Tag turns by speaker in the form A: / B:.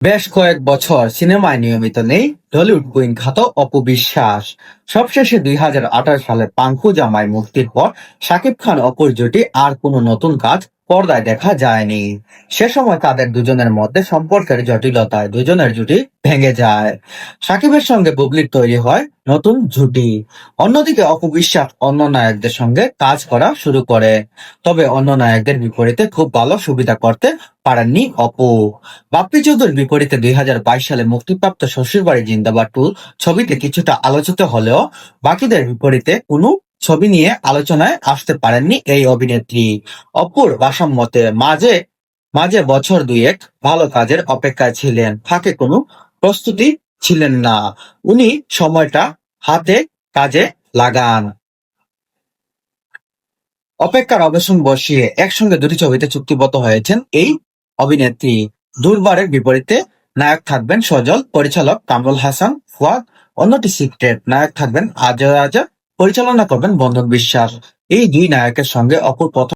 A: বেশ কয়েক বছর সিনেমায় নিয়মিত নেই টলিউড কুইন খ্যাত অপু বিশ্বাস। সবশেষে 2018 সালে পাঙ্কু জামাই মুক্তির পর শাকিব খান অপুর জুটি আর কোনো নতুন কাজ পর্দায় দেখা যায়নি। সে সময় তাদের দুজনের মধ্যে সম্পর্কের জটিলতায় দুজনের জুটি ভেঙে যায়। শাকিবের সঙ্গে বুবলির তৈরি হয় নতুন জুটি। অন্যদিকে অপু বিশ্বাস অন্য নায়কদের সঙ্গে কাজ করা শুরু করে। তবে অন্য নায়কদের বিপরীতে খুব ভালো সুবিধা করতে পারেননি অপু। বাপ্পি চৌধুরীর বিপরীতে 2022 সালে মুক্তিপ্রাপ্ত শ্বশুরবাড়ি জিন্দাবাদ 2 ছবিতে কিছুটা আলোচিত হলেও বাকিদের বিপরীতে কোনো ছবি নিয়ে আলোচনায় আসতে পারেননি এই অভিনেত্রী। অপুর ভাষ্যমতে মাঝে মাঝে বছর দুয়েক ভালো কাজের অপেক্ষায় ছিলেন, ফাঁকে কোনো প্রস্তুতি ছিলেন না। উনি সময়টা হাতে কাজে লাগান। অপেক্ষার অবসান বসিয়ে একসঙ্গে দুটি ছবিতে চুক্তিবদ্ধ হয়েছেন এই অভিনেত্রী। দুর্বারের বিপরীতে নায়ক থাকবেন সজল, পরিচালক কামরুল হাসান ফুয়াদ। অন্যটি সিক্রেট, নায়ক থাকবেন আজয় রাজা, পরিচালনা করবেন বন্ধন বিশ্বাস। এই দুই নায়কের সঙ্গে অপুর প্রথম